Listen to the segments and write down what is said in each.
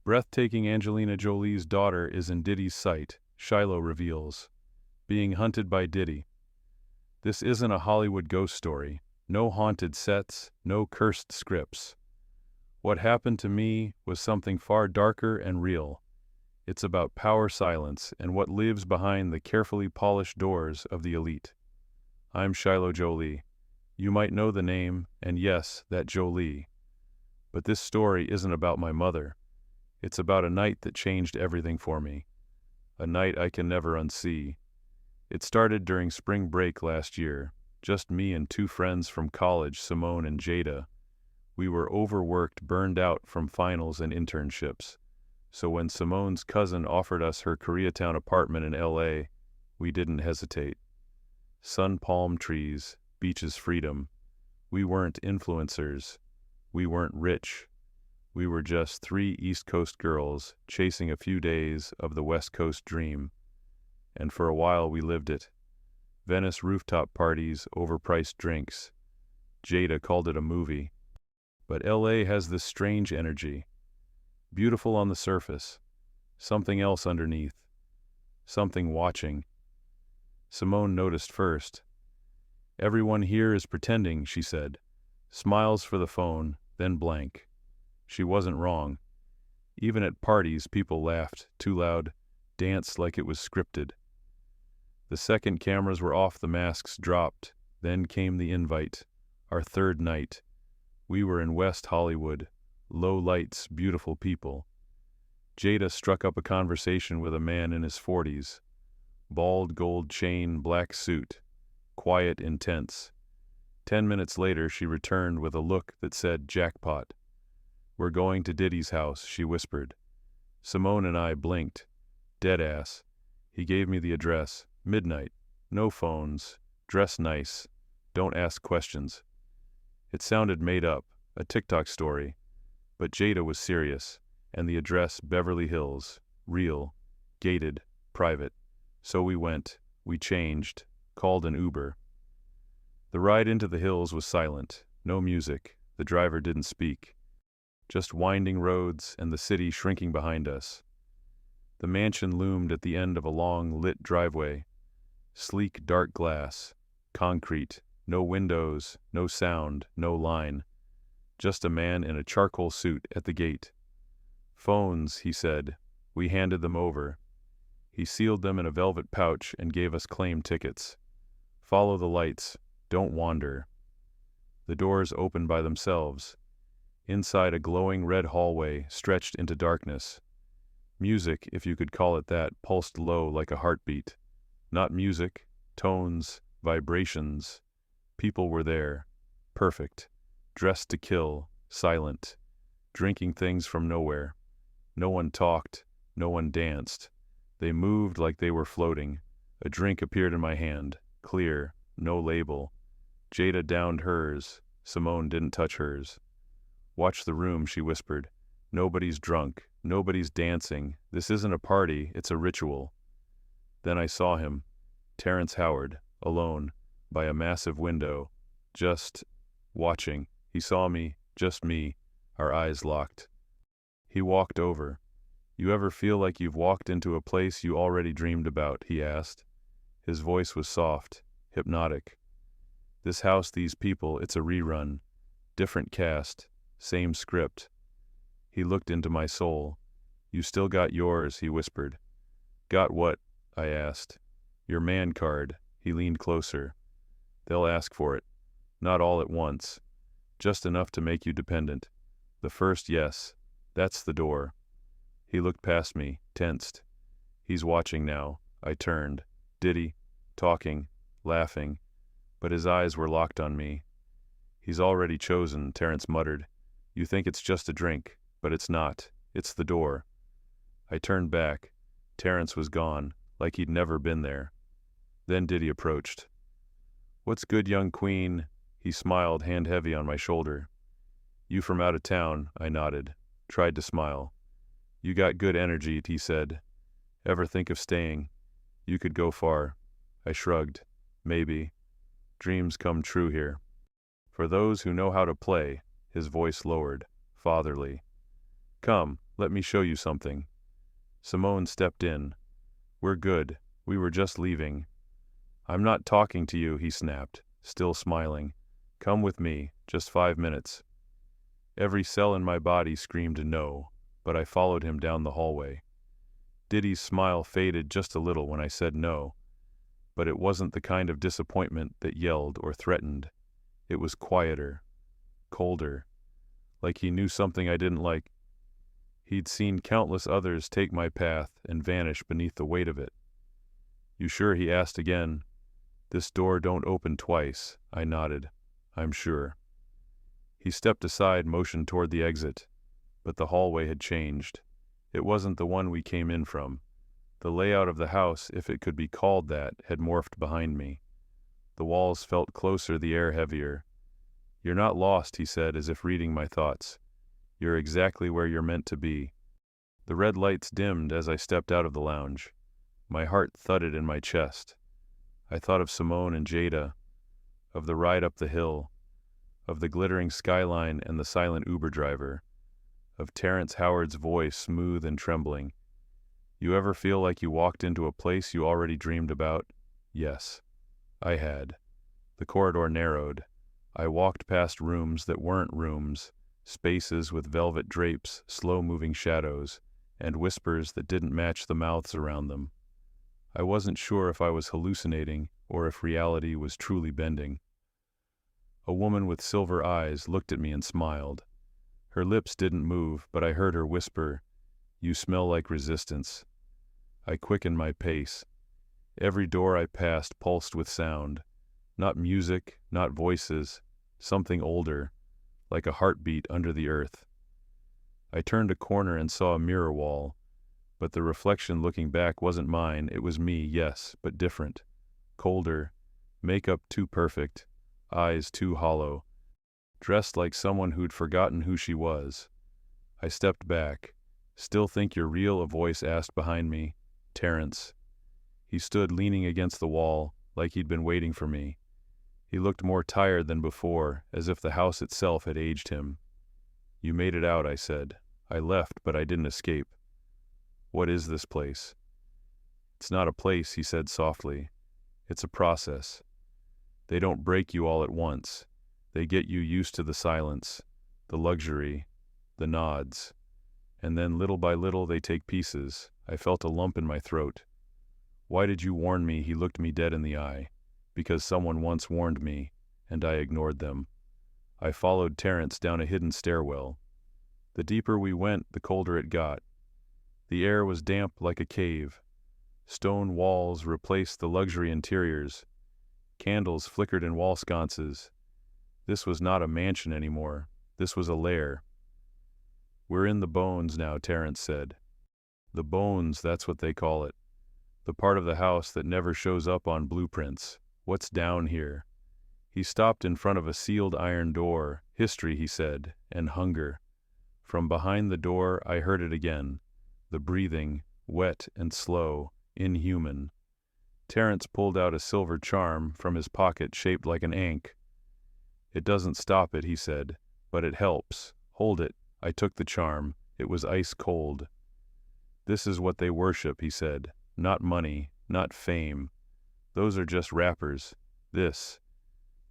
Breathtaking Angelina Jolie's daughter is in Diddy's sight, Shiloh reveals. Being hunted by Diddy. This isn't a Hollywood ghost story. No haunted sets, no cursed scripts. What happened to me was something far darker and real. It's about power silence and what lives behind the carefully polished doors of the elite. I'm Shiloh Jolie. You might know the name, and yes, that Jolie. But this story isn't about my mother. It's about a night that changed everything for me. A night I can never unsee. It started during spring break last year. Just me and two friends from college, Simone and Jada. We were overworked, burned out from finals and internships. So when Simone's cousin offered us her Koreatown apartment in LA, we didn't hesitate. Sun palm trees, beaches, freedom. We weren't influencers. We weren't rich. We were just three East Coast girls chasing a few days of the West Coast dream. And for a while we lived it. Venice rooftop parties, overpriced drinks. Jada called it a movie. But LA has this strange energy. Beautiful on the surface. Something else underneath. Something watching. Simone noticed first. Everyone here is pretending, she said. Smiles for the phone, then blank. She wasn't wrong. Even at parties, people laughed, too loud, danced like it was scripted. The second cameras were off, the masks dropped. Then came the invite. Our third night. We were in West Hollywood. Low lights, beautiful people. Jada struck up a conversation with a man in his 40s. Bald gold chain, black suit. Quiet, intense. 10 minutes later, she returned with a look that said, jackpot. We're going to Diddy's house, she whispered. Simone and I blinked. Deadass. He gave me the address. Midnight. No phones. Dress nice. Don't ask questions. It sounded made up, a TikTok story. But Jada was serious, and the address Beverly Hills. Real. Gated. Private. So we went. We changed. Called an Uber. The ride into the hills was silent. No music. The driver didn't speak. Just winding roads and the city shrinking behind us. The mansion loomed at the end of a long, lit driveway. Sleek, dark glass. Concrete. No windows, no sound, no line. Just a man in a charcoal suit at the gate. Phones, he said. We handed them over. He sealed them in a velvet pouch and gave us claim tickets. Follow the lights. Don't wander. The doors opened by themselves. Inside, a glowing red hallway stretched into darkness. Music, if you could call it that, pulsed low like a heartbeat. Not music, tones, vibrations. People were there. Perfect. Dressed to kill, silent. Drinking things from nowhere. No one talked. No one danced. They moved like they were floating. A drink appeared in my hand. Clear. No label. Jada downed hers. Simone didn't touch hers. Watch the room, she whispered. Nobody's drunk. Nobody's dancing. This isn't a party, it's a ritual. Then I saw him. Terrence Howard, alone, by a massive window. Just watching. He saw me, just me, our eyes locked. He walked over. You ever feel like you've walked into a place you already dreamed about, he asked. His voice was soft, hypnotic. This house, these people, it's a rerun. Different cast. Same script. He looked into my soul. You still got yours, he whispered. Got what? I asked. Your man card. He leaned closer. They'll ask for it. Not all at once. Just enough to make you dependent. The first yes. That's the door. He looked past me, tensed. He's watching now. I turned. Diddy, talking, laughing. But his eyes were locked on me. He's already chosen, Terrence muttered. You think it's just a drink, but it's not. It's the door. I turned back. Terrence was gone, like he'd never been there. Then Diddy approached. What's good, young queen? He smiled, hand heavy on my shoulder. You from out of town, I nodded. Tried to smile. You got good energy, he said. Ever think of staying? You could go far. I shrugged. Maybe. Dreams come true here. For those who know how to play. His voice lowered, fatherly. Come, Let me show you something. Simone stepped in. We're good. We were just leaving. I'm not talking to you, he snapped, still smiling. Come with me, just 5 minutes. Every cell in my body screamed no, but I followed him down the hallway. Diddy's smile faded just a little when I said no, but it wasn't the kind of disappointment that yelled or threatened. It was quieter, colder, like he knew something I didn't like. He'd seen countless others take my path and vanish beneath the weight of it. You sure? He asked again. This door don't open twice, I nodded. I'm sure. He stepped aside, motioned toward the exit, but the hallway had changed. It wasn't the one we came in from. The layout of the house, if it could be called that, had morphed behind me. The walls felt closer, the air heavier. You're not lost, he said, as if reading my thoughts. You're exactly where you're meant to be. The red lights dimmed as I stepped out of the lounge. My heart thudded in my chest. I thought of Simone and Jada, of the ride up the hill, of the glittering skyline and the silent Uber driver, of Terrence Howard's voice, smooth and trembling. You ever feel like you walked into a place you already dreamed about? Yes, I had. The corridor narrowed. I walked past rooms that weren't rooms, spaces with velvet drapes, slow-moving shadows, and whispers that didn't match the mouths around them. I wasn't sure if I was hallucinating or if reality was truly bending. A woman with silver eyes looked at me and smiled. Her lips didn't move, but I heard her whisper, "You smell like resistance." I quickened my pace. Every door I passed pulsed with sound. Not music, not voices, something older, like a heartbeat under the earth. I turned a corner and saw a mirror wall, but the reflection looking back wasn't mine. It was me, yes, but different. Colder, makeup too perfect, eyes too hollow, dressed like someone who'd forgotten who she was. I stepped back. Still think you're real? A voice asked behind me. Terrence. He stood leaning against the wall, like he'd been waiting for me. He looked more tired than before, as if the house itself had aged him. You made it out, I said. I left, but I didn't escape. What is this place? It's not a place, he said softly. It's a process. They don't break you all at once. They get you used to the silence, the luxury, the nods. And then little by little they take pieces. I felt a lump in my throat. Why did you warn me? He looked me dead in the eye. Because someone once warned me, and I ignored them. I followed Terrence down a hidden stairwell. The deeper we went, the colder it got. The air was damp like a cave. Stone walls replaced the luxury interiors. Candles flickered in wall sconces. This was not a mansion anymore. This was a lair. We're in the bones now, Terrence said. The bones, that's what they call it. The part of the house that never shows up on blueprints. What's down here? He stopped in front of a sealed iron door. History, he said, and hunger. From behind the door, I heard it again. The breathing, wet and slow, inhuman. Terrence pulled out a silver charm from his pocket shaped like an ankh. It doesn't stop it, he said, but it helps. Hold it. I took the charm. It was ice cold. This is what they worship, he said. Not money, not fame. Those are just wrappers. This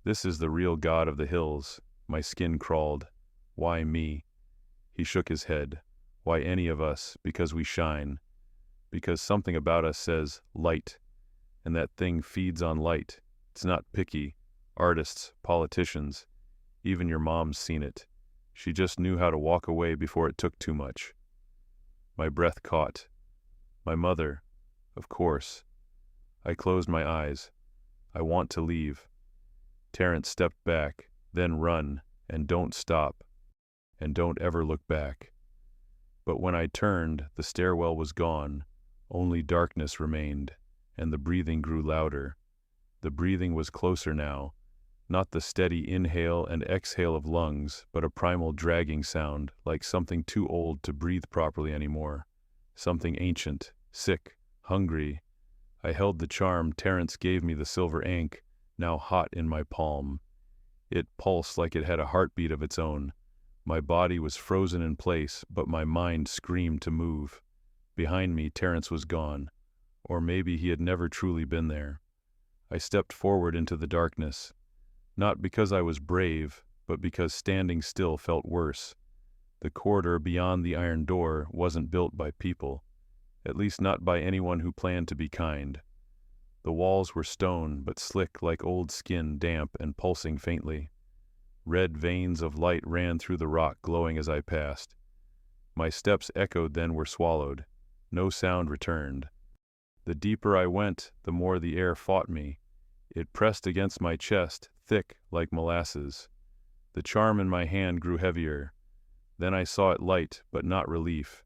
is the real God of the hills. My skin crawled. Why me? He shook his head. Why any of us? Because we shine. Because something about us says light. And that thing feeds on light. It's not picky. Artists, politicians, even your mom's seen it. She just knew how to walk away before it took too much. My breath caught. My mother, of course. I closed my eyes. I want to leave. Terrence stepped back, then run, and don't stop, and don't ever look back. But when I turned, the stairwell was gone. Only darkness remained, and the breathing grew louder. The breathing was closer now, not the steady inhale and exhale of lungs, but a primal dragging sound, like something too old to breathe properly anymore. Something ancient, sick, hungry. I held the charm. Terrence gave me the silver ankh, now hot in my palm. It pulsed like it had a heartbeat of its own, My body was frozen in place, but my mind screamed to move. Behind me, Terrence was gone. Or maybe he had never truly been there. I stepped forward into the darkness. Not because I was brave, but because standing still felt worse. The corridor beyond the iron door wasn't built by people, at least not by anyone who planned to be kind. The walls were stone, but slick like old skin, damp and pulsing faintly. Red veins of light ran through the rock, glowing as I passed. My steps echoed, then were swallowed. No sound returned. The deeper I went, the more the air fought me. It pressed against my chest, thick like molasses. The charm in my hand grew heavier. Then I saw it light, but not relief.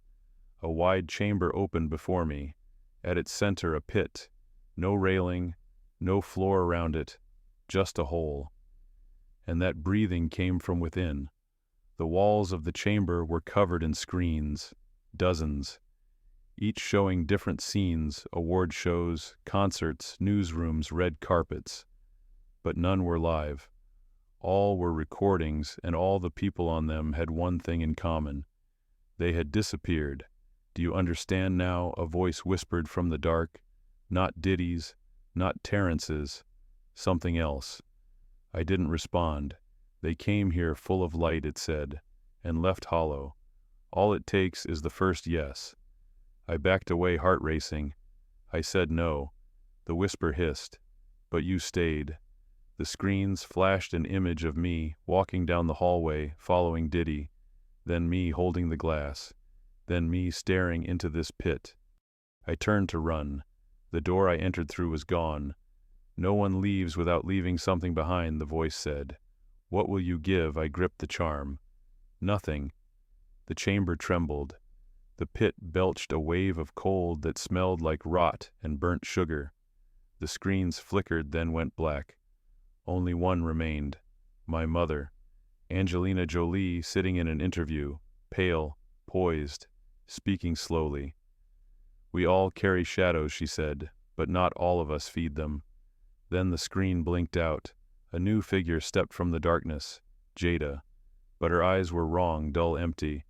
A wide chamber opened before me. At its center, a pit. No railing, no floor around it, just a hole. And that breathing came from within. The walls of the chamber were covered in screens, dozens, each showing different scenes, award shows, concerts, newsrooms, red carpets. But none were live. All were recordings, and all the people on them had one thing in common. They had disappeared. Do you understand now? A voice whispered from the dark. Not Diddy's, not Terrence's, something else. I didn't respond. They came here full of light, it said, and left hollow. All it takes is the first yes. I backed away, heart racing. I said no. The whisper hissed. But you stayed. The screens flashed an image of me walking down the hallway, following Diddy, then me holding the glass, then me staring into this pit. I turned to run. The door I entered through was gone. No one leaves without leaving something behind, the voice said. What will you give? I gripped the charm. Nothing. The chamber trembled. The pit belched a wave of cold that smelled like rot and burnt sugar. The screens flickered, then went black. Only one remained. My mother. Angelina Jolie, sitting in an interview, pale, poised, speaking slowly. We all carry shadows, she said, but not all of us feed them. Then the screen blinked out. A new figure stepped from the darkness, Jada. But her eyes were wrong, dull, empty.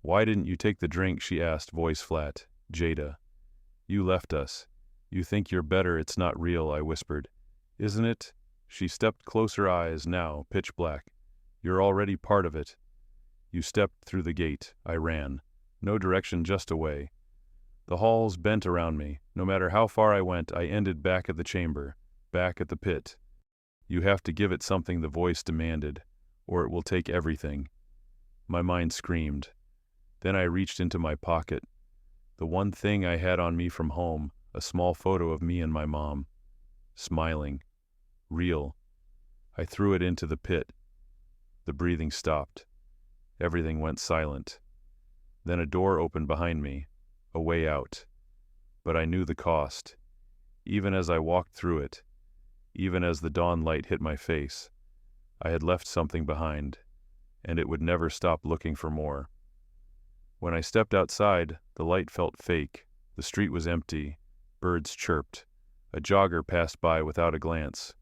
Why didn't you take the drink? She asked, voice flat. Jada. You left us. You think you're better, it's not real, I whispered. Isn't it? She stepped closer, eyes now pitch black. You're already part of it. You stepped through the gate. I ran. No direction, just away. The halls bent around me. No matter how far I went, I ended back at the chamber, back at the pit. You have to give it something, the voice demanded, or it will take everything. My mind screamed. Then I reached into my pocket. The one thing I had on me from home, a small photo of me and my mom. Smiling. Real. I threw it into the pit. The breathing stopped. Everything went silent. Then a door opened behind me. A way out. But I knew the cost. Even as I walked through it, even as the dawn light hit my face, I had left something behind, and it would never stop looking for more. When I stepped outside, the light felt fake. The street was empty. Birds chirped. A jogger passed by without a glance.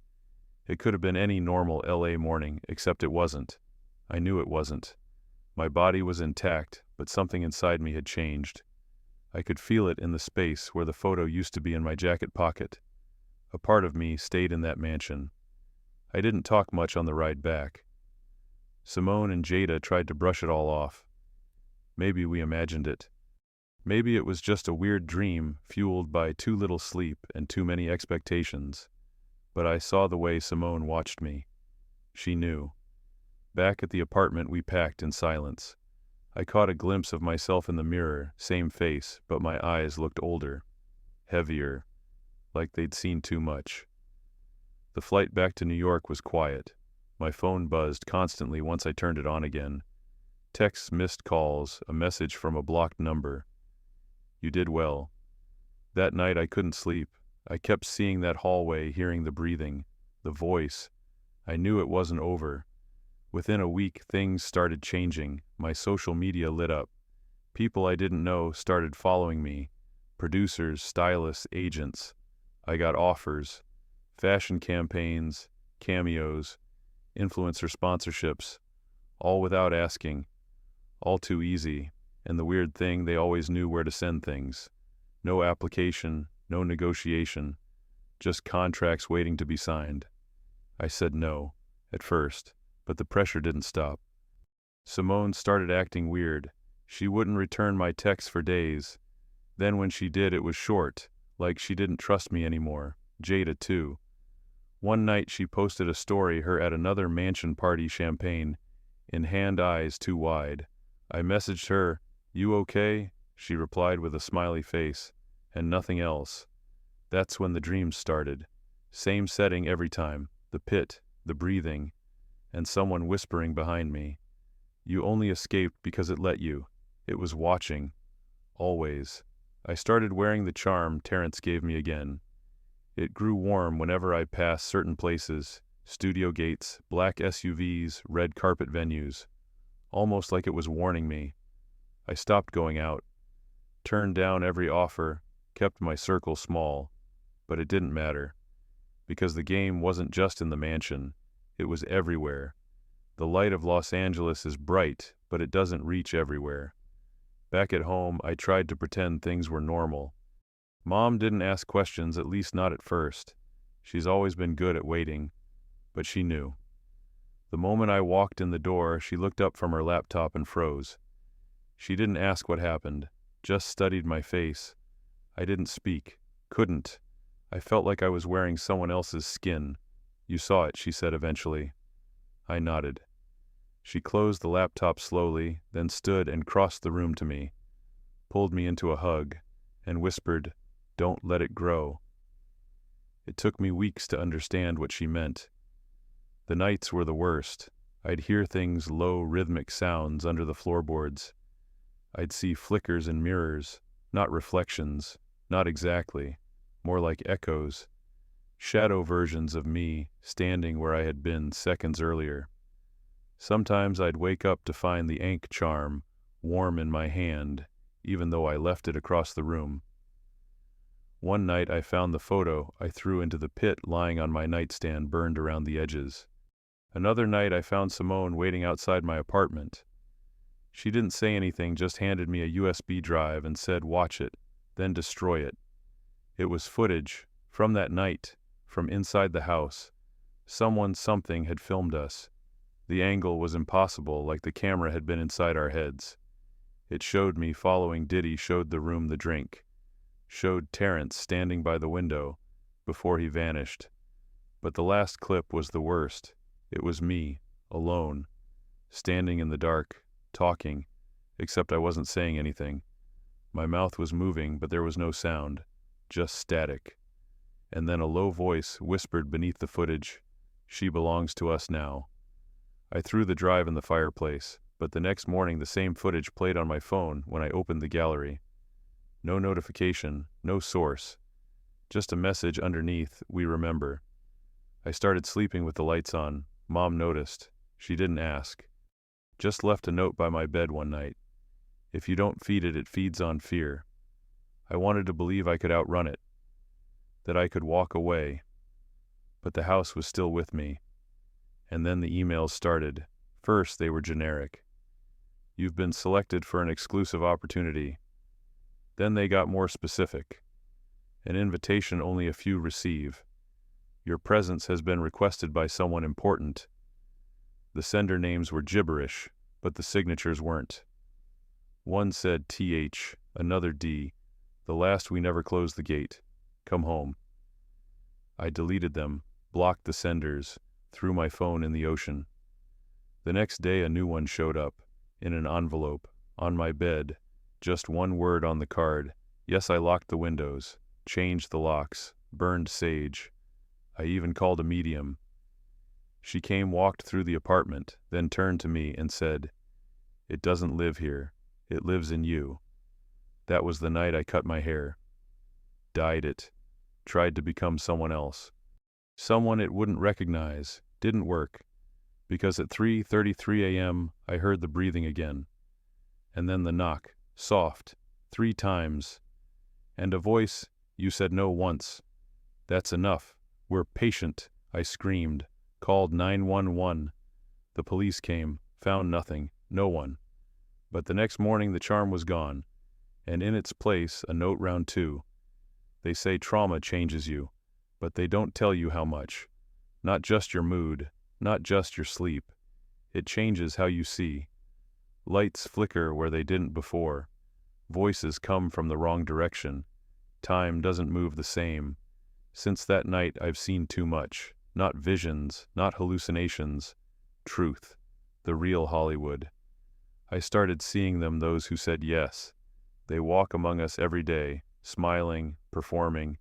It could have been any normal LA morning, except it wasn't. I knew it wasn't. My body was intact, but something inside me had changed. I could feel it in the space where the photo used to be in my jacket pocket. A part of me stayed in that mansion. I didn't talk much on the ride back. Simone and Jada tried to brush it all off. Maybe we imagined it. Maybe it was just a weird dream fueled by too little sleep and too many expectations. But I saw the way Simone watched me. She knew. Back at the apartment, we packed in silence. I caught a glimpse of myself in the mirror, same face, but my eyes looked older, heavier, like they'd seen too much. The flight back to New York was quiet. My phone buzzed constantly once I turned it on again. Texts, missed calls, a message from a blocked number. You did well. That night I couldn't sleep. I kept seeing that hallway, hearing the breathing, the voice. I knew it wasn't over. Within a week, things started changing. My social media lit up. People I didn't know started following me. Producers, stylists, agents. I got offers. Fashion campaigns, cameos, influencer sponsorships. all without asking, all too easy, and the weird thing, they always knew where to send things. No application, no negotiation, just contracts waiting to be signed. I said no, at first, but the pressure didn't stop. Simone started acting weird. She wouldn't return my texts for days. Then when she did, it was short, like she didn't trust me anymore. Jada too. One night she posted a story, her at another mansion party, champagne in hand, eyes too wide. I messaged her, "You okay?" She replied with a smiley face, and nothing else. That's when the dreams started. Same setting every time, the pit, the breathing, and someone whispering behind me. You only escaped because it let you. It was watching. Always. I started wearing the charm Terrence gave me again. It grew warm whenever I passed certain places, studio gates, black SUVs, red carpet venues, almost like it was warning me. I stopped going out, turned down every offer, kept my circle small, but it didn't matter, because the game wasn't just in the mansion, it was everywhere. The light of Los Angeles is bright, but it doesn't reach everywhere. Back at home, I tried to pretend things were normal. Mom didn't ask questions, at least not at first. She's always been good at waiting, but she knew. The moment I walked in the door, she looked up from her laptop and froze. She didn't ask what happened, just studied my face. I didn't speak, couldn't. I felt like I was wearing someone else's skin. "You saw it," she said eventually. I nodded. She closed the laptop slowly, then stood and crossed the room to me, pulled me into a hug, and whispered, "Don't let it grow." It took me weeks to understand what she meant. The nights were the worst. I'd hear things, low, rhythmic sounds under the floorboards. I'd see flickers in mirrors, not reflections, not exactly, more like echoes, shadow versions of me standing where I had been seconds earlier. Sometimes I'd wake up to find the ink charm warm in my hand, even though I left it across the room. One night I found the photo I threw into the pit lying on my nightstand, burned around the edges. Another night I found Simone waiting outside my apartment. She didn't say anything, just handed me a USB drive and said, "Watch it, then destroy it." It was footage from that night, from inside the house. Something had filmed us. The angle was impossible, like the camera had been inside our heads. It showed me following Diddy, showed the room, the drink, showed Terrence standing by the window before he vanished. But the last clip was the worst. It was me, alone, standing in the dark, talking, except I wasn't saying anything. My mouth was moving, but there was no sound, just static. And then a low voice whispered beneath the footage, "She belongs to us now." I threw the drive in the fireplace, but the next morning the same footage played on my phone when I opened the gallery. No notification, no source, just a message underneath, "We remember." I started sleeping with the lights on. Mom noticed. She didn't ask. Just left a note by my bed one night. "If you don't feed it, it feeds on fear." I wanted to believe I could outrun it, that I could walk away, but the house was still with me. And then the emails started. First, they were generic. "You've been selected for an exclusive opportunity." Then they got more specific. "An invitation only a few receive. Your presence has been requested by someone important." The sender names were gibberish, but the signatures weren't. One said TH, another D. The last, "We never closed the gate. Come home." I deleted them, blocked the senders, threw my phone in the ocean. The next day a new one showed up, in an envelope, on my bed, just one word on the card. Yes, I locked the windows, changed the locks, burned sage. I even called a medium. She came, walked through the apartment, then turned to me and said, "It doesn't live here, it lives in you." That was the night I cut my hair. Dyed it. Tried to become someone else. Someone it wouldn't recognize. Didn't work. Because at 3:33 a.m. I heard the breathing again. And then the knock, soft, 3 times. And a voice, "You said no once. That's enough. We're patient," I screamed. Called 911. The police came, Found nothing, no one. But the next morning the charm was gone, and in its place a note round two. They say trauma changes you, but they don't tell you how much. Not just your mood, not just your sleep. It changes how you see. Lights flicker where they didn't before. Voices come from the wrong direction. Time doesn't move the same. Since that night I've seen too much. Not visions, not hallucinations. Truth. The real Hollywood. I started seeing them, those who said yes. They walk among us every day, smiling, performing.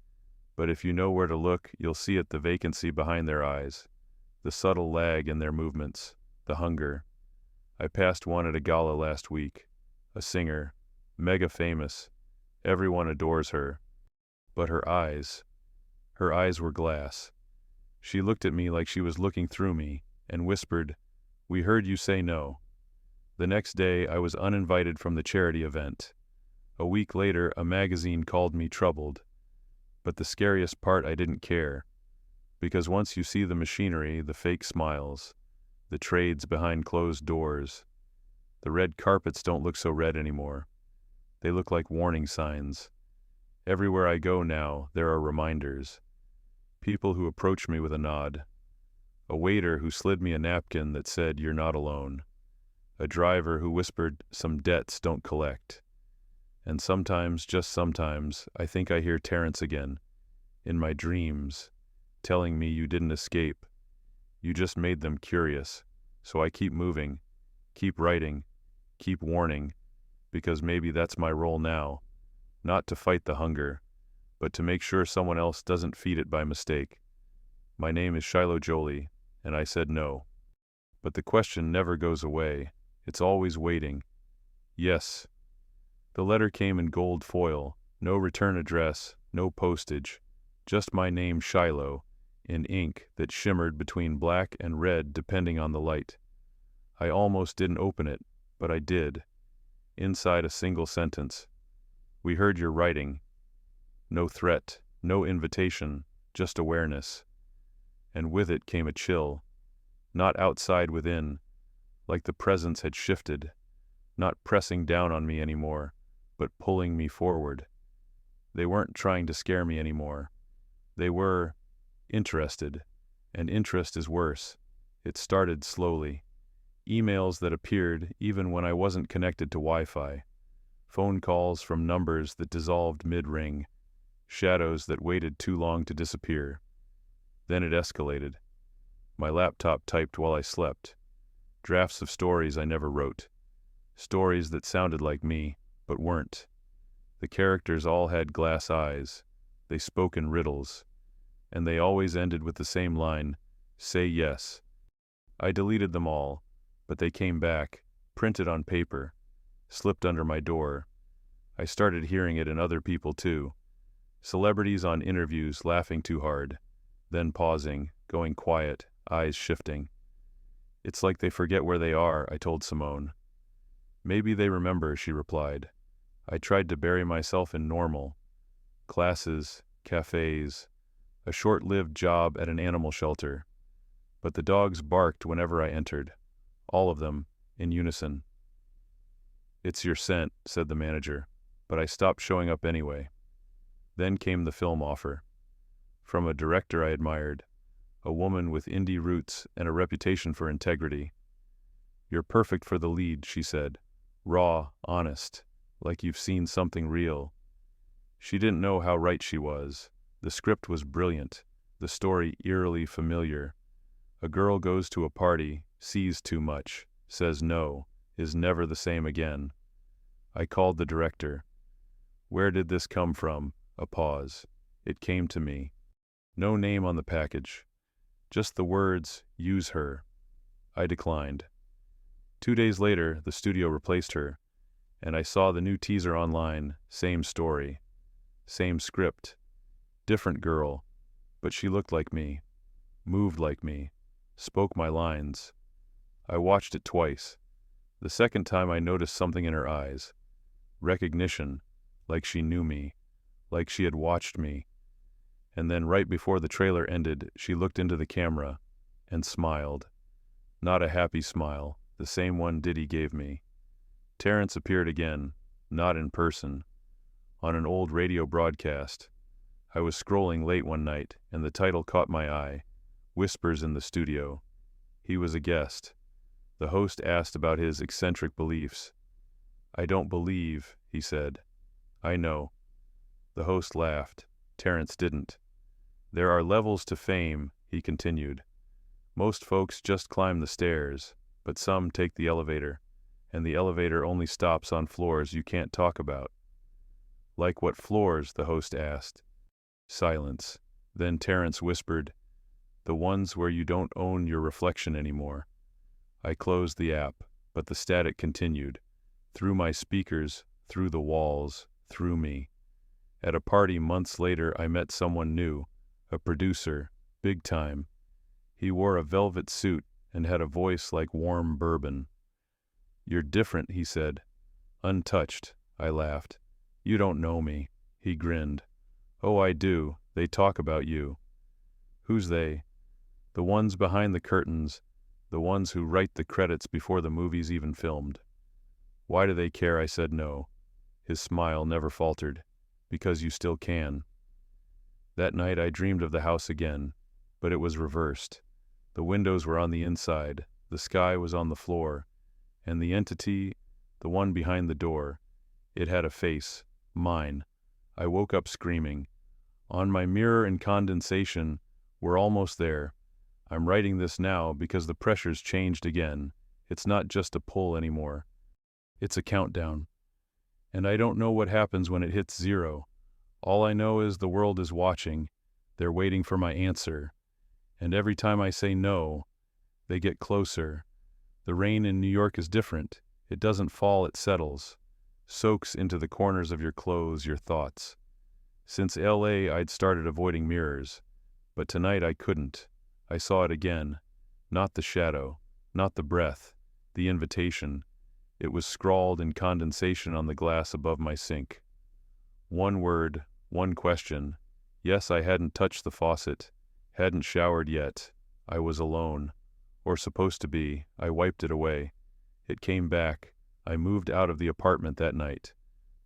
But if you know where to look, you'll see it, the vacancy behind their eyes. The subtle lag in their movements. The hunger. I passed one at a gala last week. A singer. Mega famous. Everyone adores her. But her eyes were glass. She looked at me like she was looking through me, and whispered, "We heard you say no." The next day I was uninvited from the charity event. A week later a magazine called me troubled. But the scariest part, I didn't care. Because once you see the machinery, the fake smiles, the trades behind closed doors, the red carpets don't look so red anymore. They look like warning signs. Everywhere I go now, there are reminders. People who approach me with a nod. A waiter who slid me a napkin that said, "You're not alone." A driver who whispered, "Some debts don't collect." And sometimes, just sometimes, I think I hear Terrence again, in my dreams, telling me, "You didn't escape. You just made them curious." So I keep moving, keep writing, keep warning, because maybe that's my role now. Not to fight the hunger, but to make sure someone else doesn't feed it by mistake. My name is Shiloh Jolie, and I said no. But the question never goes away. It's always waiting. Yes. The letter came in gold foil, no return address, no postage, just my name, Shiloh, in ink that shimmered between black and red depending on the light. I almost didn't open it, but I did. Inside a single sentence. "We heard your writing." No threat, no invitation, just awareness. And with it came a chill. Not outside, within, like the presence had shifted, not pressing down on me anymore, but pulling me forward. They weren't trying to scare me anymore. They were interested, and interest is worse. It started slowly. Emails that appeared even when I wasn't connected to Wi-Fi. Phone calls from numbers that dissolved mid-ring. Shadows that waited too long to disappear. Then it escalated. My laptop typed while I slept. Drafts of stories I never wrote. Stories that sounded like me, but weren't. The characters all had glass eyes. They spoke in riddles. And they always ended with the same line, "Say yes." I deleted them all, but they came back, printed on paper, slipped under my door. I started hearing it in other people too. Celebrities on interviews laughing too hard, then pausing, going quiet, eyes shifting. "It's like they forget where they are," I told Simone. "Maybe they remember," she replied. I tried to bury myself in normal. Classes, cafes, a short-lived job at an animal shelter. But the dogs barked whenever I entered. All of them, in unison. "It's your scent," said the manager, but I stopped showing up anyway. Then came the film offer. From a director I admired, a woman with indie roots and a reputation for integrity. "You're perfect for the lead," she said. "Raw, honest, like you've seen something real." She didn't know how right she was. The script was brilliant, the story eerily familiar. A girl goes to a party, sees too much, says no, is never the same again. I called the director. "Where did this come from?" A pause. It came to me. No name on the package. Just the words, "Use her." I declined. 2 days later, the studio replaced her, and I saw the new teaser online. Same story. Same script. Different girl, but she looked like me, moved like me, spoke my lines. I watched it twice. The second time I noticed something in her eyes. Recognition, like she knew me, like she had watched me. And then right before the trailer ended, she looked into the camera and smiled. Not a happy smile, the same one Diddy gave me. Terrence appeared again, not in person, on an old radio broadcast. I was scrolling late one night, and the title caught my eye, Whispers in the Studio. He was a guest. The host asked about his eccentric beliefs. "I don't believe," he said. "I know." The host laughed. Terrence didn't. "There are levels to fame," he continued. "Most folks just climb the stairs, but some take the elevator, and the elevator only stops on floors you can't talk about." "Like what floors?" the host asked. Silence. Then Terrence whispered, "The ones where you don't own your reflection anymore." I closed the app, but the static continued. Through my speakers, through the walls, through me. At a party months later I met someone new, a producer, big time. He wore a velvet suit and had a voice like warm bourbon. "You're different," he said. "Untouched," I laughed. "You don't know me." He grinned. "Oh, I do. They talk about you." "Who's they?" "The ones behind the curtains, the ones who write the credits before the movie's even filmed." "Why do they care?" I said no. His smile never faltered. "Because you still can." That night I dreamed of the house again, but it was reversed. The windows were on the inside, the sky was on the floor, and the entity, the one behind the door, it had a face, mine. I woke up screaming. On my mirror and condensation, we're almost there. I'm writing this now because the pressure's changed again. It's not just a pull anymore. It's a countdown. And I don't know what happens when it hits 0. All I know is the world is watching. They're waiting for my answer. And every time I say no, they get closer. The rain in New York is different. It doesn't fall, it settles. Soaks into the corners of your clothes, your thoughts. Since LA, I'd started avoiding mirrors. But tonight I couldn't. I saw it again. Not the shadow, not the breath, the invitation. It was scrawled in condensation on the glass above my sink. One word, one question. Yes, I hadn't touched the faucet, hadn't showered yet. I was alone. Or supposed to be. I wiped it away. It came back. I moved out of the apartment that night.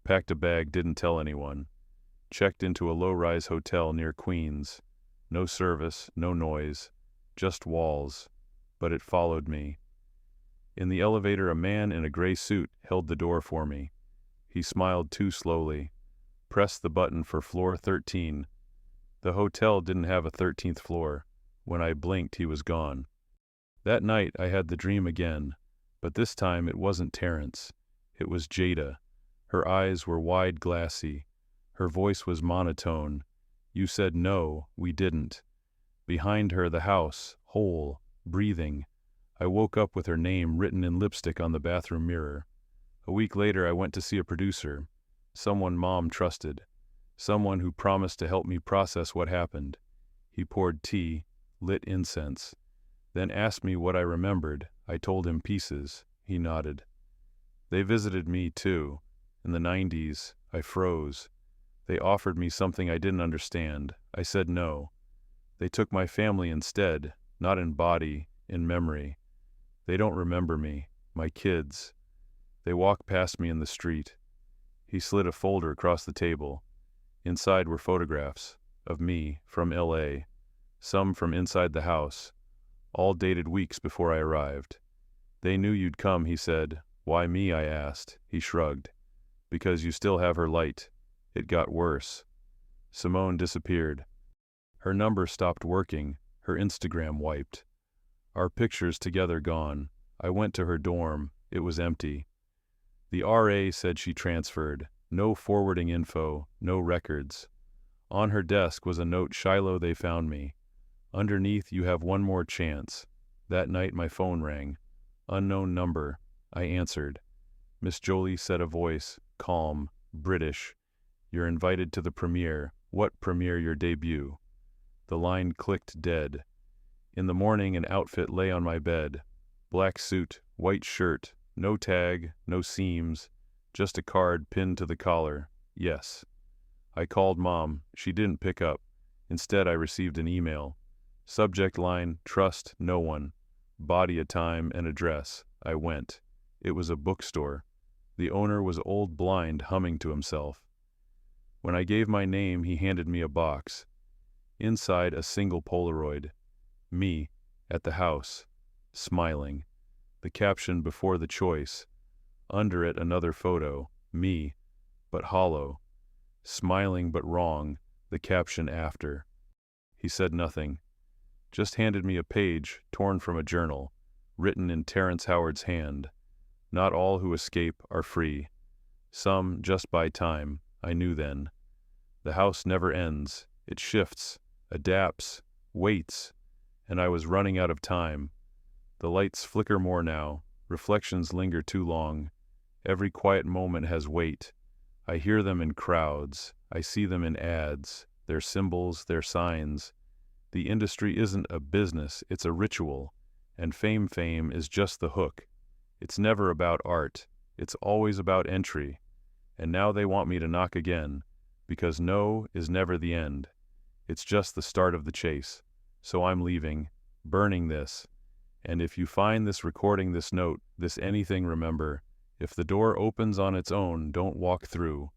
Packed a bag, didn't tell anyone. Checked into a low-rise hotel near Queens. No service, no noise, just walls. But it followed me. In the elevator, a man in a gray suit held the door for me. He smiled too slowly. Pressed the button for floor 13. The hotel didn't have a 13th floor. When I blinked, he was gone. That night, I had the dream again, but this time it wasn't Terrence. It was Jada. Her eyes were wide, glassy. Her voice was monotone. "You said no, we didn't." Behind her, the house, whole, breathing. I woke up with her name written in lipstick on the bathroom mirror. A week later, I went to see a producer, someone Mom trusted, someone who promised to help me process what happened. He poured tea, lit incense, then asked me what I remembered. I told him pieces. He nodded. They visited me, too. In the 90s, I froze. They offered me something I didn't understand. I said no. They took my family instead, not in body, in memory. They don't remember me, my kids. They walked past me in the street. He slid a folder across the table. Inside were photographs of me from LA, some from inside the house, all dated weeks before I arrived. "They knew you'd come," he said. "Why me?" I asked. He shrugged. "Because you still have her light. It got worse." Simone disappeared. Her number stopped working, her Instagram wiped. Our pictures together gone. I went to her dorm. It was empty. The RA said she transferred. No forwarding info, no records. On her desk was a note, "Shiloh, they found me. Underneath, you have one more chance." That night my phone rang. Unknown number. I answered. Miss Jolie said, a voice, calm, British. "You're invited to the premiere." "What premiere?" "Your debut." The line clicked dead. In the morning, an outfit lay on my bed. Black suit, white shirt, no tag, no seams, just a card pinned to the collar. Yes. I called Mom. She didn't pick up. Instead, I received an email. Subject line, "Trust no one." Body, a time, and address. I went. It was a bookstore. The owner was old blind, humming to himself. When I gave my name, he handed me a box. Inside, a single Polaroid. Me, at the house, smiling. The caption before the choice. Under it, another photo. Me, but hollow. Smiling but wrong, the caption after. He said nothing. Just handed me a page, torn from a journal, written in Terrence Howard's hand. Not all who escape are free. Some just buy time, I knew then. The house never ends. It shifts, adapts, waits, and I was running out of time. The lights flicker more now. Reflections linger too long. Every quiet moment has weight. I hear them in crowds. I see them in ads, their symbols, their signs. The industry isn't a business, it's a ritual, and fame is just the hook. It's never about art, it's always about entry. And now they want me to knock again, because no is never the end. It's just the start of the chase. So I'm leaving, burning this. And if you find this recording, this note, this anything, remember, if the door opens on its own, don't walk through.